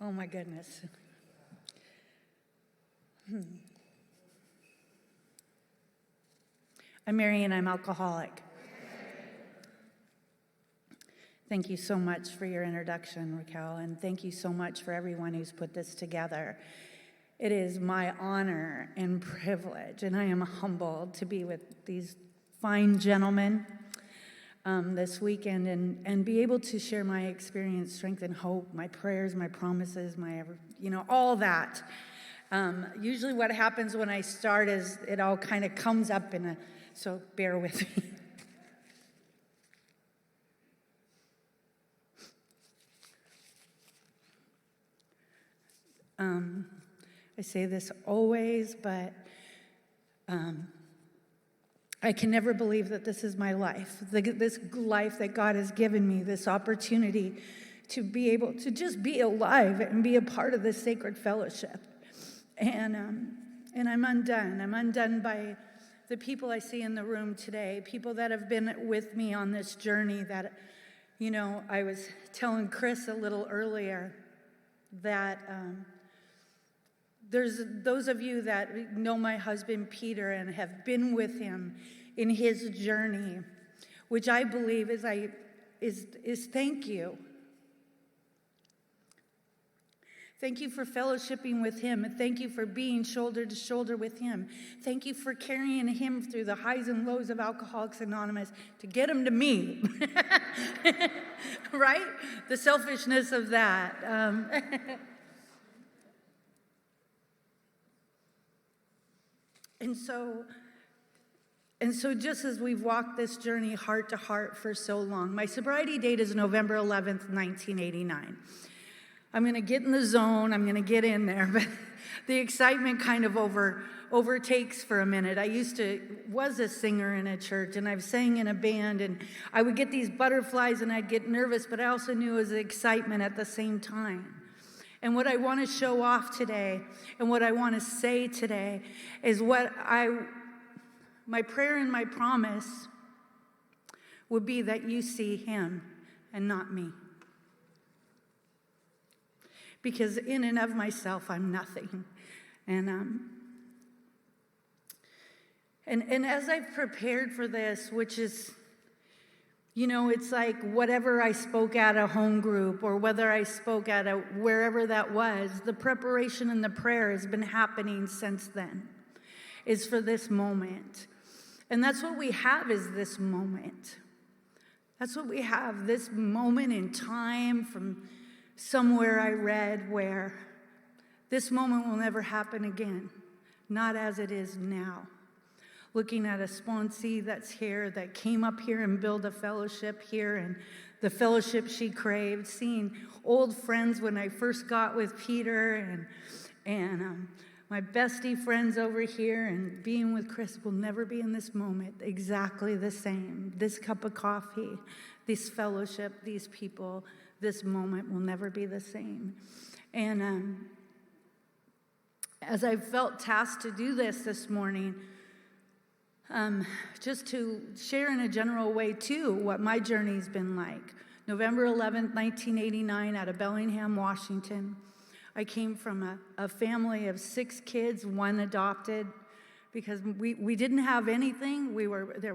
Oh my goodness. I'm Marion, I'm alcoholic. Thank you so much for your introduction, Raquel, and thank you so much for everyone who's put this together. It is my honor and privilege, and I am humbled to be with these fine gentlemen this weekend and be able to share my experience, strength, and hope, my prayers, my promises, all that. Usually what happens when I start is it all kind of comes up so bear with me. I say this always, but I can never believe that this is my life, this life that God has given me, this opportunity to be able to just be alive and be a part of this sacred fellowship. And I'm undone. I'm undone by the people I see in the room today, people that have been with me on this journey that, I was telling Chris a little earlier that there's those of you that know my husband Peter and have been with him in his journey, which I believe is thank you. Thank you for fellowshipping with him, and thank you for being shoulder to shoulder with him. Thank you for carrying him through the highs and lows of Alcoholics Anonymous to get him to me, right? The selfishness of that. And so just as we've walked this journey heart to heart for so long, my sobriety date is November 11th, 1989. I'm going to get in the zone, I'm going to get in there, but the excitement kind of overtakes for a minute. I was a singer in a church, and I've sang in a band, and I would get these butterflies, and I'd get nervous, but I also knew it was excitement at the same time. And what I want to show off today, and what I want to say today, is my prayer and my promise would be that you see him and not me. Because in and of myself, I'm nothing. And as I've prepared for this, which is, it's like whatever I spoke at a home group or whether I spoke at wherever that was, the preparation and the prayer has been happening since then. It's for this moment. And that's what we have, is this moment. That's what we have, this moment in time from somewhere I read where this moment will never happen again, not as it is now. Looking at a sponsee that's here, that came up here and built a fellowship here, and the fellowship she craved, seeing old friends when I first got with Peter, and my bestie friends over here, and being with Chris will never be in this moment exactly the same. This cup of coffee, this fellowship, these people, this moment will never be the same. And as I felt tasked to do this morning, just to share in a general way, too, what my journey's been like. November 11th, 1989, out of Bellingham, Washington. I came from a family of 6 kids, 1 adopted, because we didn't have anything. There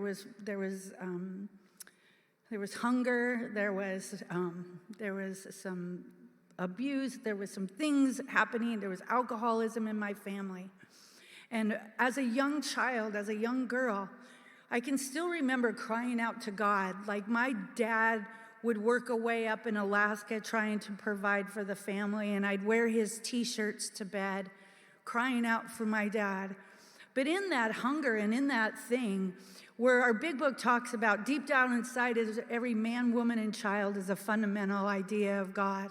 was hunger, there was some abuse, there was some things happening, there was alcoholism in my family. And as a young child, as a young girl, I can still remember crying out to God. Like, my dad would work away up in Alaska trying to provide for the family, and I'd wear his t-shirts to bed, crying out for my dad. But in that hunger and in that thing, where our big book talks about deep down inside is every man, woman, and child is a fundamental idea of God.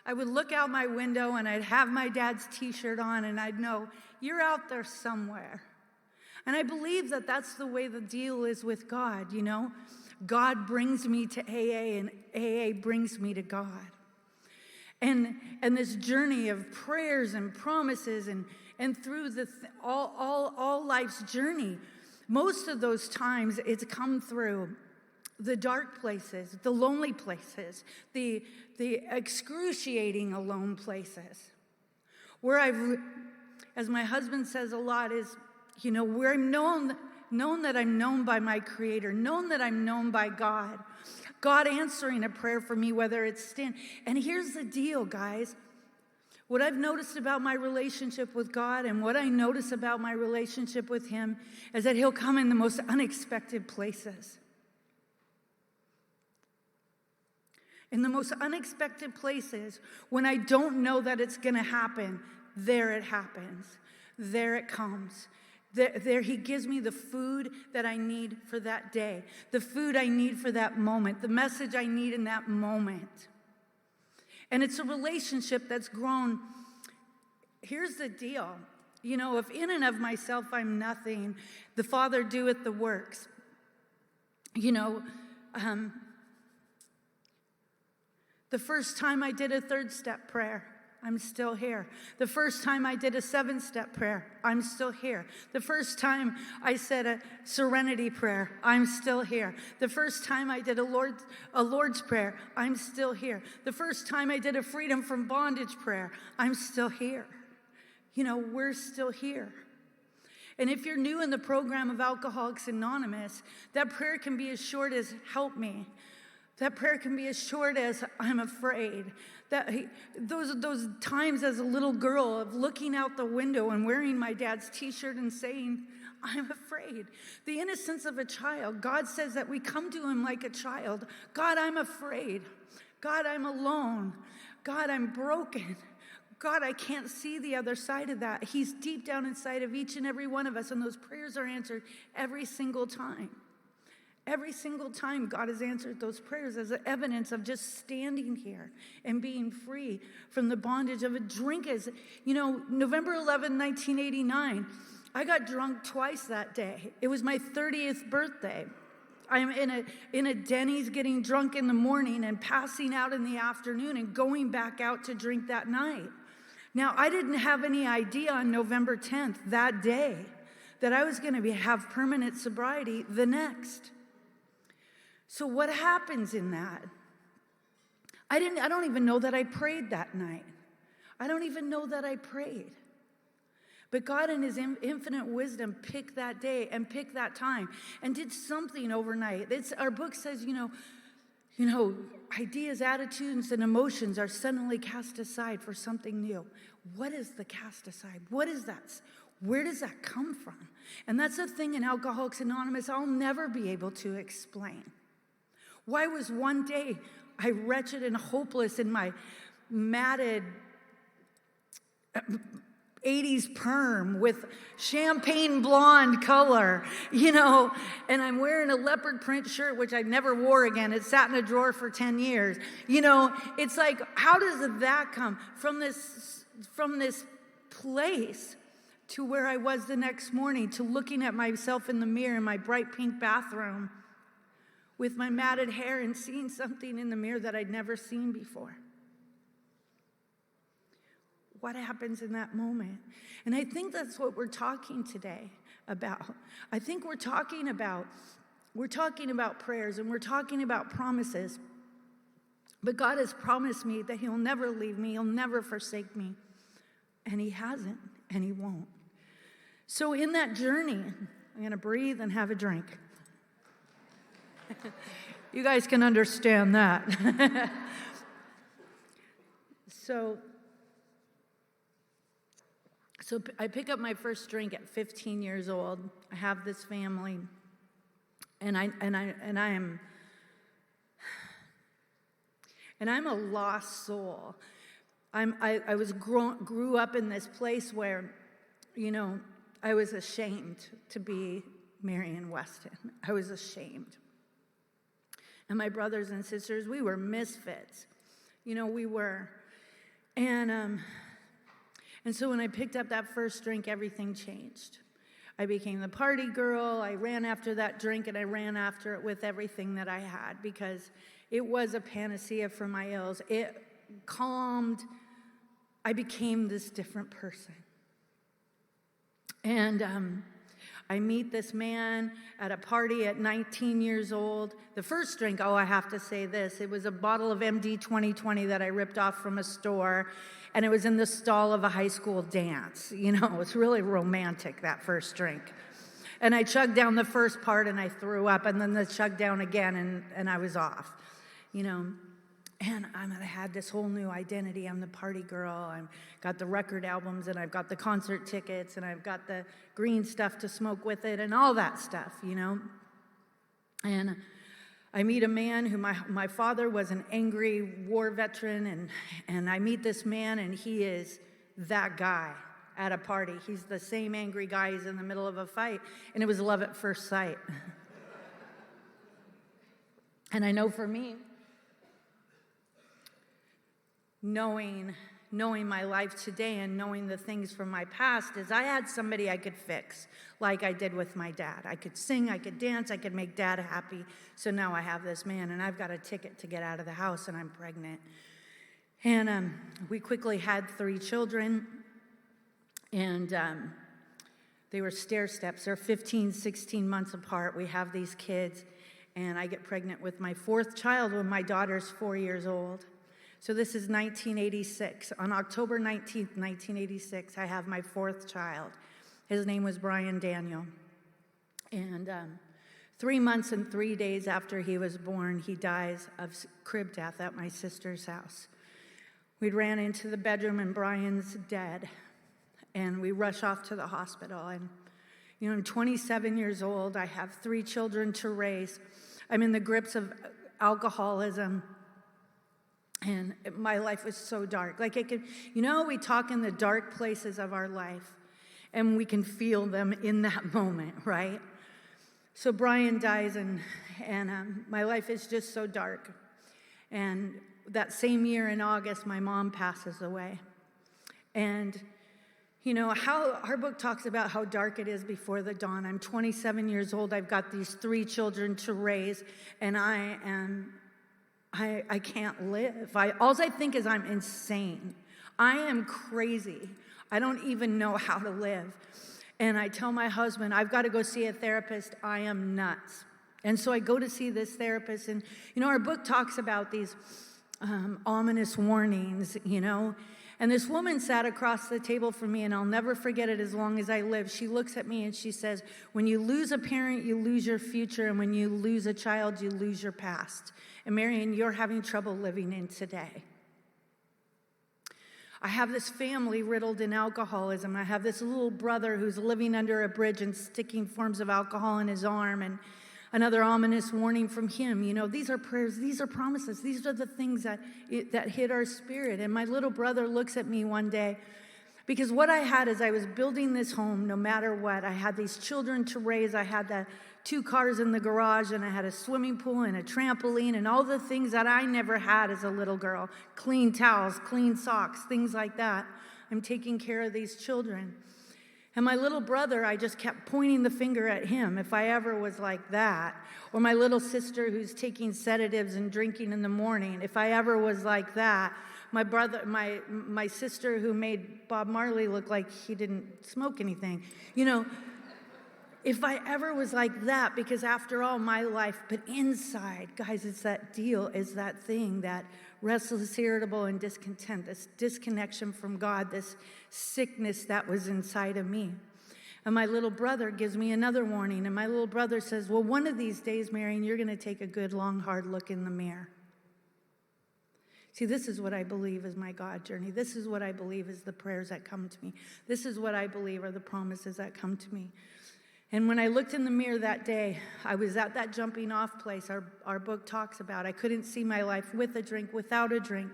I would look out my window and I'd have my dad's t-shirt on, and I'd know, you're out there somewhere. And I believe that that's the way the deal is with God, God brings me to AA, and AA brings me to God. And this journey of prayers and promises and through all life's journey, most of those times it's come through the dark places, the lonely places, the excruciating alone places. Where as my husband says a lot, is, where I'm known that I'm known by my Creator, known that I'm known by God. God answering a prayer for me, whether it's stand. And here's the deal, guys. What I've noticed about my relationship with God and what I notice about my relationship with Him is that He'll come in the most unexpected places. In the most unexpected places, when I don't know that it's going to happen, there it happens. There it comes. There He gives me the food that I need for that day, the food I need for that moment, the message I need in that moment. And it's a relationship that's grown. Here's the deal. If in and of myself I'm nothing, the Father doeth the works. The first time I did a 3rd-step prayer, I'm still here. The first time I did a 7-step prayer, I'm still here. The first time I said a serenity prayer, I'm still here. The first time I did a Lord's Prayer, I'm still here. The first time I did a freedom from bondage prayer, I'm still here. We're still here. And if you're new in the program of Alcoholics Anonymous, that prayer can be as short as help me. That prayer can be as short as I'm afraid. Those times as a little girl of looking out the window and wearing my dad's t-shirt and saying, I'm afraid. The innocence of a child. God says that we come to Him like a child. God, I'm afraid. God, I'm alone. God, I'm broken. God, I can't see the other side of that. He's deep down inside of each and every one of us, and those prayers are answered every single time. Every single time God has answered those prayers as evidence of just standing here and being free from the bondage of a drink. November 11, 1989, I got drunk twice that day. It was my 30th birthday. I'm in a Denny's getting drunk in the morning and passing out in the afternoon and going back out to drink that night. Now, I didn't have any idea on November 10th, that day, that I was going to have permanent sobriety the next. So what happens in that? I don't even know that I prayed that night. I don't even know that I prayed. But God in His infinite wisdom picked that day and picked that time and did something overnight. Our book says, ideas, attitudes, and emotions are suddenly cast aside for something new. What is the cast aside? What is that? Where does that come from? And that's a thing in Alcoholics Anonymous I'll never be able to explain. Why was one day I wretched and hopeless in my matted 80s perm with champagne blonde color, and I'm wearing a leopard print shirt, which I never wore again. It sat in a drawer for 10 years. It's like, how does that come from this place to where I was the next morning, to looking at myself in the mirror in my bright pink bathroom with my matted hair and seeing something in the mirror that I'd never seen before? What happens in that moment? And I think that's what we're talking today about. I think we're talking about prayers and we're talking about promises. But God has promised me that He'll never leave me, He'll never forsake me. And He hasn't, and He won't. So in that journey, I'm going to breathe and have a drink. You guys can understand that. So I pick up my first drink at 15 years old. I have this family, and I'm a lost soul. I grew up in this place where, I was ashamed to be Marion Weston. I was ashamed. And my brothers and sisters, we were misfits. We were. And so when I picked up that first drink, everything changed. I became the party girl. I ran after that drink, and I ran after it with everything that I had because it was a panacea for my ills. It calmed. I became this different person. And I meet this man at a party at 19 years old. The first drink, I have to say this, it was a bottle of MD 2020 that I ripped off from a store, and it was in the stall of a high school dance. It's really romantic, that first drink. And I chugged down the first part, and I threw up, and then the chug down again, and I was off, And I had this whole new identity. I'm the party girl. I've got the record albums, and I've got the concert tickets, and I've got the green stuff to smoke with it, and all that stuff, And I meet a man who my father was an angry war veteran, and I meet this man, and he is that guy at a party. He's the same angry guy. He's in the middle of a fight, and it was love at first sight. And I know for me, knowing my life today and knowing the things from my past is I had somebody I could fix, like I did with my dad. I could sing, I could dance, I could make dad happy. So now I have this man, and I've got a ticket to get out of the house, and I'm pregnant. And we quickly had 3 children, and they were stair steps. They're 15, 16 months apart. We have these kids, and I get pregnant with my 4th child when my daughter's 4 years old. So this is 1986. On October 19th, 1986, I have my 4th child. His name was Brian Daniel. And 3 months and 3 days after he was born, he dies of crib death at my sister's house. We ran into the bedroom, and Brian's dead. And we rush off to the hospital. And, I'm 27 years old. I have 3 children to raise. I'm in the grips of alcoholism. And my life was so dark. Like we talk in the dark places of our life, and we can feel them in that moment, right? So Brian dies, and my life is just so dark. And that same year in August, my mom passes away. And how our book talks about how dark it is before the dawn. I'm 27 years old. I've got these 3 children to raise, and I can't live. All I think is I'm insane. I am crazy. I don't even know how to live. And I tell my husband, I've got to go see a therapist. I am nuts. And so I go to see this therapist. And, our book talks about these ominous warnings, And this woman sat across the table from me, and I'll never forget it as long as I live. She looks at me and she says, when you lose a parent, you lose your future. And when you lose a child, you lose your past. And Marion, you're having trouble living in today. I have this family riddled in alcoholism. I have this little brother who's living under a bridge and sticking forms of alcohol in his arm, and another ominous warning from him. These are prayers, these are promises, these are the things that hit our spirit. And my little brother looks at me one day, because what I had is I was building this home no matter what. I had these children to raise. I had the 2 cars in the garage, and I had a swimming pool and a trampoline and all the things that I never had as a little girl. Clean towels, clean socks, things like that. I'm taking care of these children. And my little brother, I just kept pointing the finger at him if I ever was like that. Or my little sister who's taking sedatives and drinking in the morning, if I ever was like that. My brother, my sister who made Bob Marley look like he didn't smoke anything. If I ever was like that, because after all, my life, but inside, guys, it's that deal, is that thing, that restless, irritable, and discontent, this disconnection from God, this sickness that was inside of me. And my little brother gives me another warning, and my little brother says, well, one of these days, Marion, you're going to take a good, long, hard look in the mirror. See, this is what I believe is my God journey. This is what I believe is the prayers that come to me. This is what I believe are the promises that come to me. And when I looked in the mirror that day, I was at that jumping off place our book talks about. I couldn't see my life with a drink, without a drink.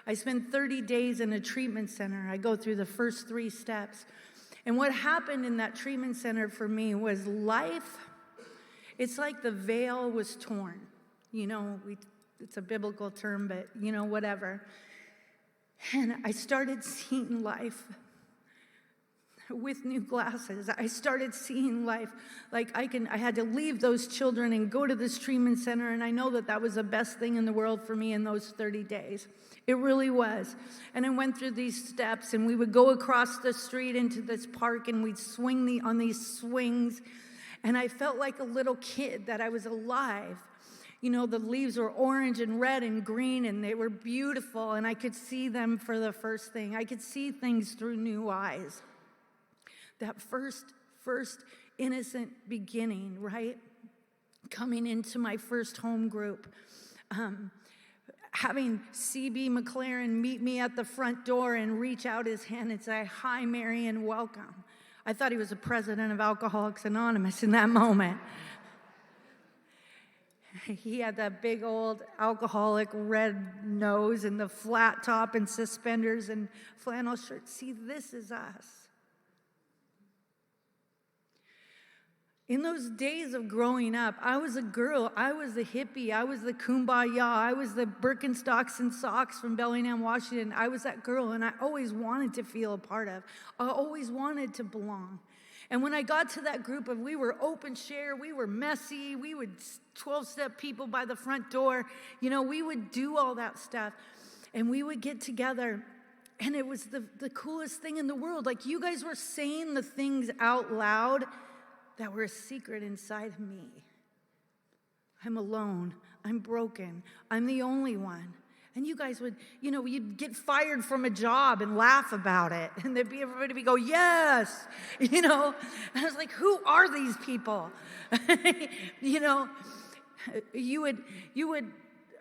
I spent 30 days in a treatment center. I go through the first 3 steps. And what happened in that treatment center for me was life. It's like the veil was torn. It's a biblical term, but whatever. And I started seeing life with new glasses. I started seeing life like I had to leave those children and go to this treatment center, and I know that that was the best thing in the world for me in those 30 days. It really was. And I went through these steps, and we would go across the street into this park, and we'd swing on these swings, and I felt like a little kid, that I was alive. You know, the leaves were orange and red and green, and they were beautiful, and I could see them for the first thing. I could see things through new eyes. That first innocent beginning, right? Coming into my first home group. Having C.B. McLaren meet me at the front door and reach out his hand and say, "Hi, Marion, welcome." I thought he was the president of Alcoholics Anonymous in that moment. He had that big old alcoholic red nose and the flat top and suspenders and flannel shirt. See, this is us. In those days of growing up, I was a girl. I was the hippie. I was the kumbaya. I was the Birkenstocks and socks from Bellingham, Washington. I was that girl, and I always wanted to feel a part of. I always wanted to belong. And when I got to that group of, we were open share, we were messy, we would 12-step people by the front door. You know, we would do all that stuff. And we would get together, and it was the coolest thing in the world. Like, you guys were saying the things out loud that were a secret inside of me. I'm alone. I'm broken. I'm the only one. And you guys would, you know, you'd get fired from a job and laugh about it. And there'd be everybody would go, "Yes." You know, and I was like, who are these people? You know, you would,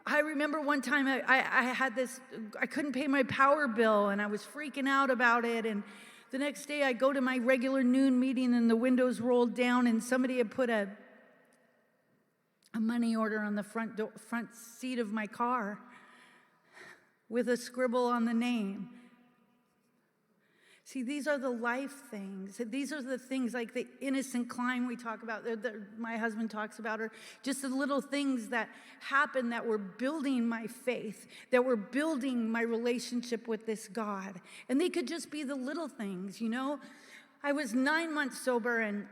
I remember one time I had this, I couldn't pay my power bill, and I was freaking out about it. And the next day I go to my regular noon meeting, and the windows rolled down, and somebody had put a money order on the front seat of my car with a scribble on the name. See, these are the life things. These are the things like the innocent climb we talk about, that my husband talks about, or just the little things that happen that were building my faith, that were building my relationship with this God. And they could just be the little things, you know. I was 9 months sober, and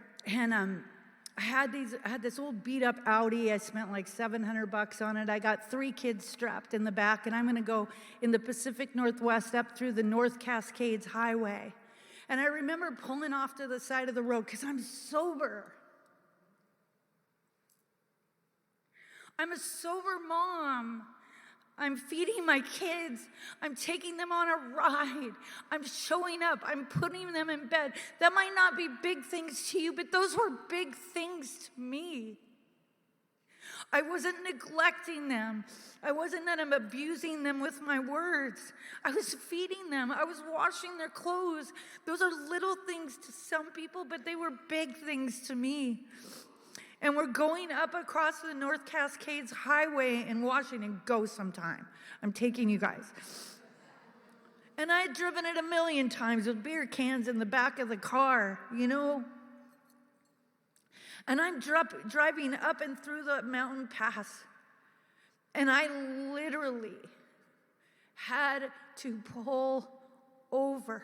I had this old beat up Audi. I spent like $700 on it. I got 3 kids strapped in the back, and I'm going to go in the Pacific Northwest up through the North Cascades Highway. And I remember pulling off to the side of the road because I'm sober. I'm a sober mom. I'm feeding my kids. I'm taking them on a ride. I'm showing up. I'm putting them in bed. That might not be big things to you, but those were big things to me. I wasn't neglecting them. I wasn't that I'm abusing them with my words. I was feeding them. I was washing their clothes. Those are little things to some people, but they were big things to me. And we're going up across the North Cascades Highway in Washington. Go sometime. I'm taking you guys. And I had driven it 1,000,000 times with beer cans in the back of the car, you know. And I'm driving up and through the mountain pass. And I literally had to pull over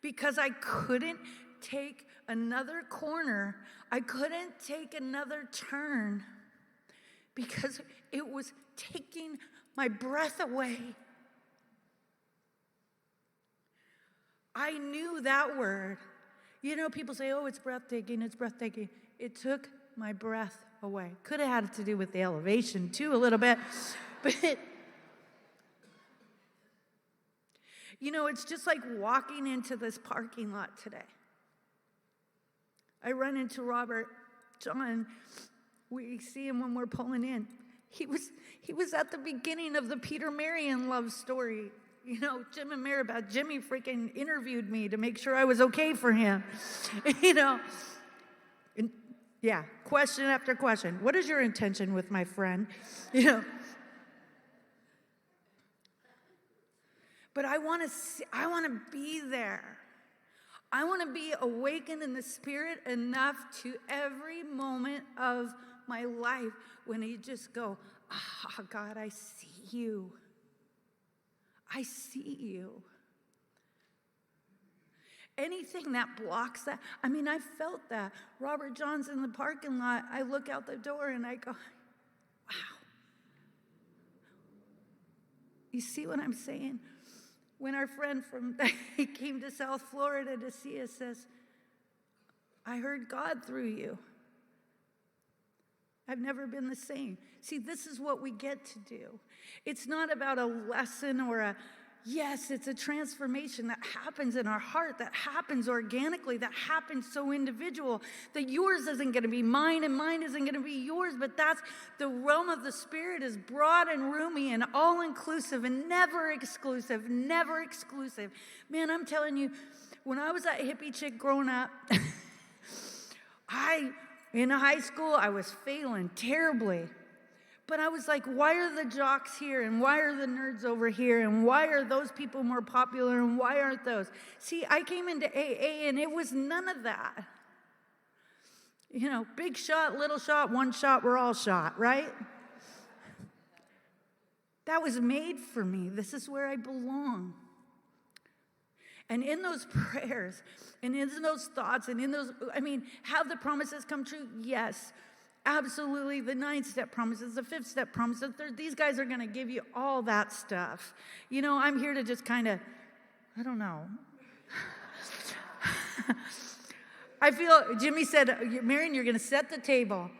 because I couldn't take another corner. I couldn't take another turn because it was taking my breath away. I knew that word. You know, people say, "Oh, it's breathtaking, it's breathtaking." It took my breath away. Could have had to do with the elevation too, a little bit. But, you know, it's just like walking into this parking lot today. I run into Robert John. We see him when we're pulling in. He was at the beginning of the Peter Marion love story. You know, Jim and Maribeth. Jimmy freaking interviewed me to make sure I was okay for him. You know, and yeah, question after question. What is your intention with my friend? You know. But I want to be there. I want to be awakened in the Spirit enough to every moment of my life when you just go, "Ah, God, I see you. I see you." anything that blocks that. I mean, I felt that. Robert John's in the parking lot. I look out the door and I go, wow. You see what I'm saying? When our friend he came to South Florida to see us, says, I heard God through you. I've never been the same. See, this is what we get to do. It's not about a lesson or yes, it's a transformation that happens in our heart, that happens organically, that happens so individual, that yours isn't going to be mine and mine isn't going to be yours, but that's the realm of the Spirit is broad and roomy and all-inclusive and never exclusive, never exclusive. Man, I'm telling you, when I was that hippie chick growing up, in high school, I was failing terribly. But I was like, why are the jocks here? And why are the nerds over here? And why are those people more popular? And why aren't those? See, I came into AA and it was none of that. You know, big shot, little shot, one shot, we're all shot, right? That was made for me. This is where I belong. And in those prayers, and in those thoughts, and in those, have the promises come true? Yes, absolutely. The 9-step promises, the 5th-step promise, the 3rd, these guys are going to give you all that stuff. You know, I'm here to just kind of, I don't know. I feel, Jimmy said, Marion, you're going to set the table.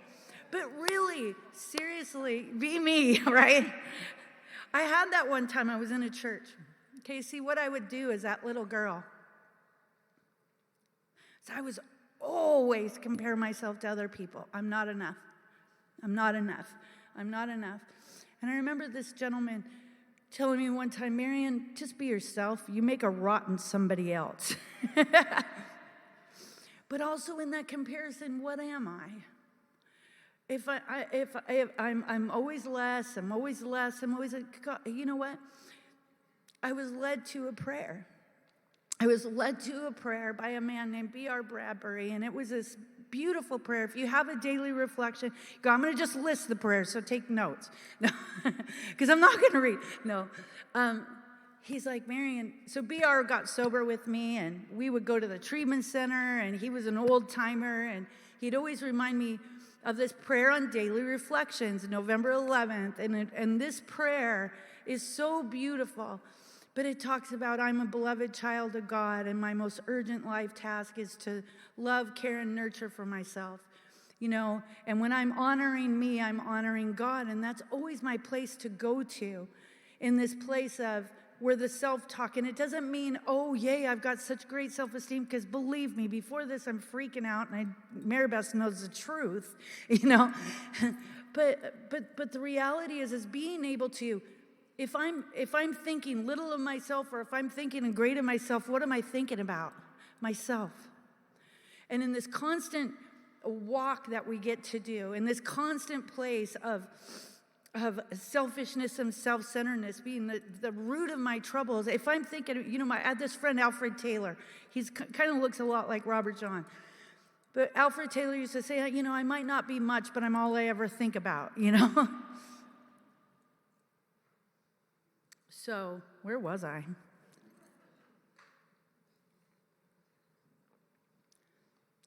But really, seriously, be me, right? I had that one time I was in a church. Okay, see, what I would do is that little girl. So I was always compare myself to other people. I'm not enough. I'm not enough. I'm not enough. And I remember this gentleman telling me one time, Marion, just be yourself. You make a rotten somebody else. But also in that comparison, what am I? If I'm always less, I'm always less, you know what? I was led to a prayer. I was led to a prayer by a man named B.R. Bradbury, and it was this beautiful prayer. If you have a daily reflection, go, I'm going to just list the prayers, so take notes. No, because I'm not going to read. No. He's like, Marion, so B.R. got sober with me, and we would go to the treatment center, and he was an old-timer, and he'd always remind me of this prayer on daily reflections, November 11th, and this prayer is so beautiful. But it talks about, I'm a beloved child of God, and my most urgent life task is to love, care, and nurture for myself. You know, and when I'm honoring me, I'm honoring God, and that's always my place to go to, in this place of where the self-talk, and it doesn't mean, oh, yay, I've got such great self-esteem, because believe me, before this, I'm freaking out, and Maribeth knows the truth, you know. but the reality is being able to, if I'm thinking little of myself, or if I'm thinking great of myself, what am I thinking about? Myself. And in this constant walk that we get to do, in this constant place of selfishness and self-centeredness being the root of my troubles, if I'm thinking, you know, I had this friend, Alfred Taylor. He's kind of looks a lot like Robert John. But Alfred Taylor used to say, you know, I might not be much, but I'm all I ever think about, you know? So, where was I?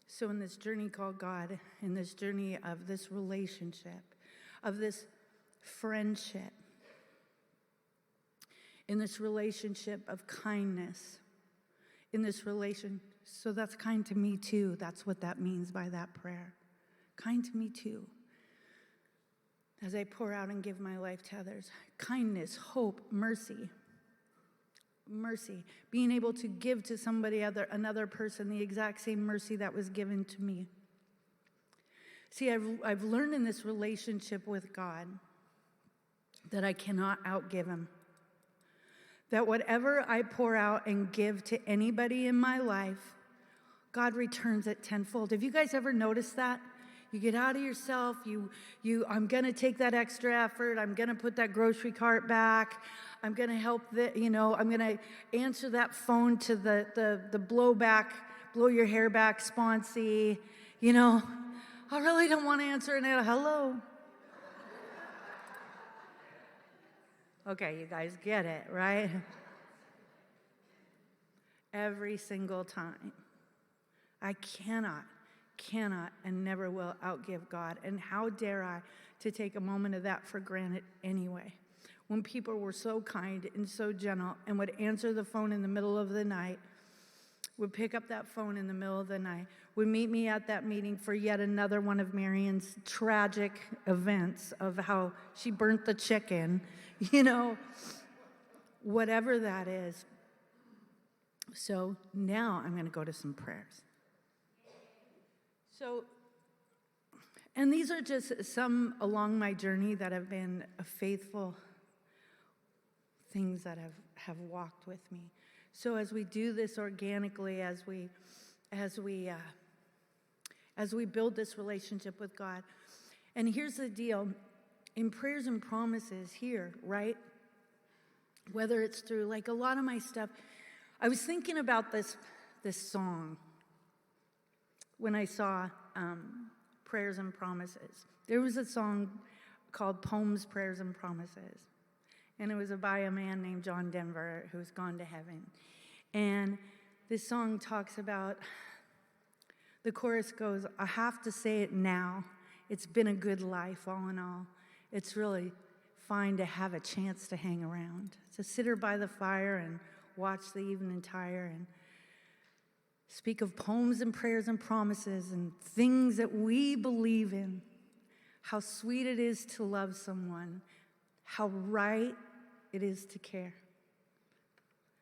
So in this journey called God, in this journey of this relationship, of this friendship, in this relationship of kindness, in this relation, so that's kind to me too. That's what that means by that prayer. Kind to me too. As I pour out and give my life to others. Kindness, hope, mercy. Mercy. Being able to give to somebody, another person, the exact same mercy that was given to me. See, I've learned in this relationship with God that I cannot outgive him. That whatever I pour out and give to anybody in my life, God returns it tenfold. Have you guys ever noticed that? You get out of yourself, I'm going to take that extra effort, I'm going to put that grocery cart back, I'm going to help I'm going to answer that phone to the blow your hair back sponsee, you know. I really don't want to answer it. Hello. Okay, you guys get it, right? every single time. I cannot, and never will outgive God. And how dare I to take a moment of that for granted anyway? When people were so kind and so gentle and would answer the phone in the middle of the night, would pick up that phone in the middle of the night, would meet me at that meeting for yet another one of Marion's tragic events of how she burnt the chicken, whatever that is. So now I'm going to go to some prayers. And these are just some along my journey that have been faithful things that have walked with me. So as we do this organically, as we build this relationship with God, and here's the deal, in prayers and promises here, right? Whether it's through like a lot of my stuff, I was thinking about this song when I saw prayers and promises. There was a song called Poems, Prayers, and Promises. And it was by a man named John Denver who's gone to heaven. And this song talks about, the chorus goes, I have to say it now. It's been a good life, all in all. It's really fine to have a chance to hang around, to sit her by the fire and watch the evening tire and speak of poems and prayers and promises and things that we believe in. How sweet it is to love someone. How right it is to care.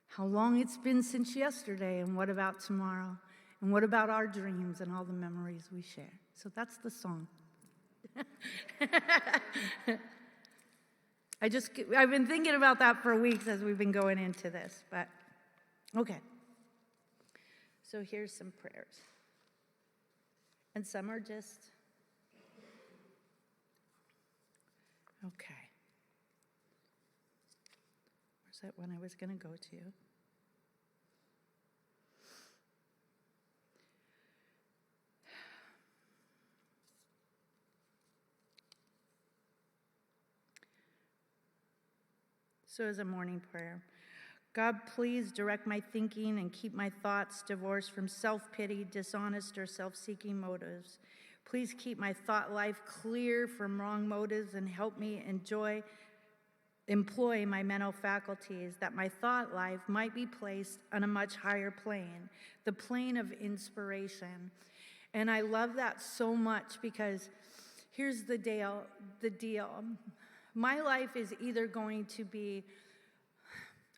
How long it's been since yesterday, and what about tomorrow? And what about our dreams and all the memories we share? So that's the song. I've been thinking about that for weeks as we've been going into this, but okay. So here's some prayers. And some are just, okay. Where's that one I was going to go to? So as a morning prayer, God, please direct my thinking and keep my thoughts divorced from self-pity, dishonest, or self-seeking motives. Please keep my thought life clear from wrong motives and help me employ my mental faculties that my thought life might be placed on a much higher plane, the plane of inspiration. And I love that so much because here's the deal. My life is either going to be,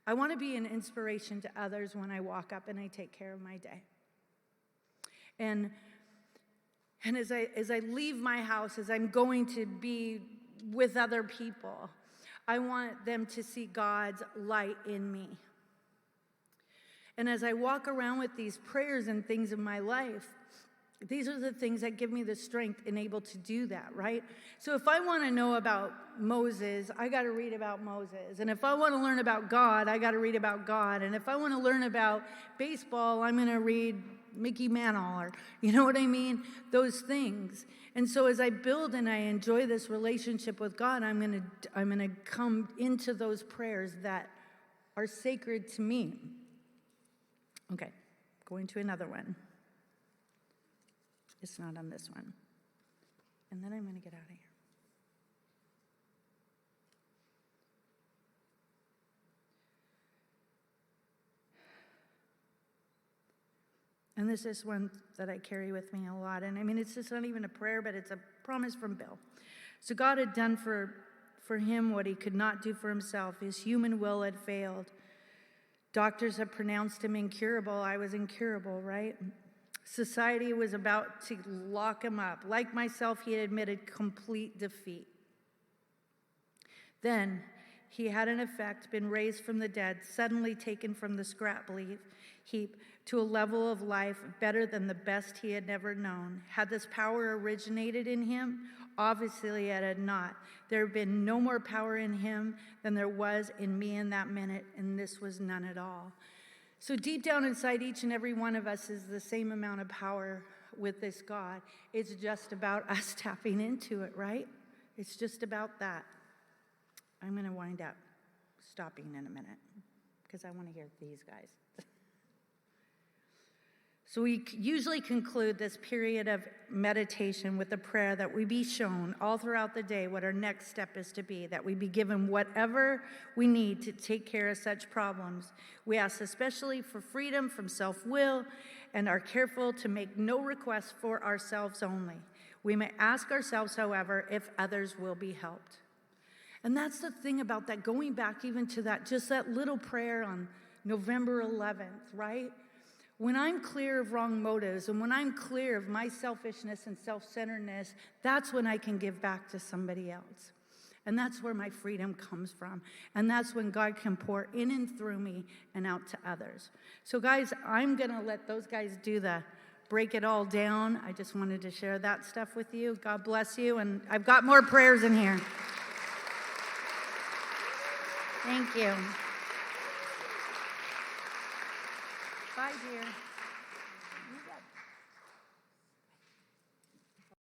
I want to be an inspiration to others when I walk up and I take care of my day. And as I leave my house, as I'm going to be with other people, I want them to see God's light in me. And as I walk around with these prayers and things in my life, these are the things that give me the strength and able to do that, right? So if I want to know about Moses, I got to read about Moses. And if I want to learn about God, I got to read about God. And if I want to learn about baseball, I'm going to read Mickey Mantle, or you know what I mean? Those things. And so as I build and I enjoy this relationship with God, I'm going to come into those prayers that are sacred to me. Okay, going to another one. It's not on this one. And then I'm going to get out of here. And this is one that I carry with me a lot. And I mean, it's just not even a prayer, but it's a promise from Bill. So God had done for him what he could not do for himself. His human will had failed. Doctors had pronounced him incurable. I was incurable, right? Society was about to lock him up. Like myself, he had admitted complete defeat. Then he had in effect been raised from the dead, suddenly taken from the scrap heap to a level of life better than the best he had never known. Had this power originated in him? Obviously it had not. There had been no more power in him than there was in me in that minute, and this was none at all. So deep down inside each and every one of us is the same amount of power with this God. It's just about us tapping into it, right? It's just about that. I'm going to wind up stopping in a minute because I want to hear these guys. So we usually conclude this period of meditation with a prayer that we be shown all throughout the day what our next step is to be, that we be given whatever we need to take care of such problems. We ask especially for freedom from self-will and are careful to make no requests for ourselves only. We may ask ourselves, however, if others will be helped. And that's the thing about that, going back even to that, just that little prayer on November 11th, right? When I'm clear of wrong motives and when I'm clear of my selfishness and self-centeredness, that's when I can give back to somebody else. And that's where my freedom comes from. And that's when God can pour in and through me and out to others. So guys, I'm going to let those guys do the break it all down. I just wanted to share that stuff with you. God bless you. And I've got more prayers in here. Thank you. Bye, dear.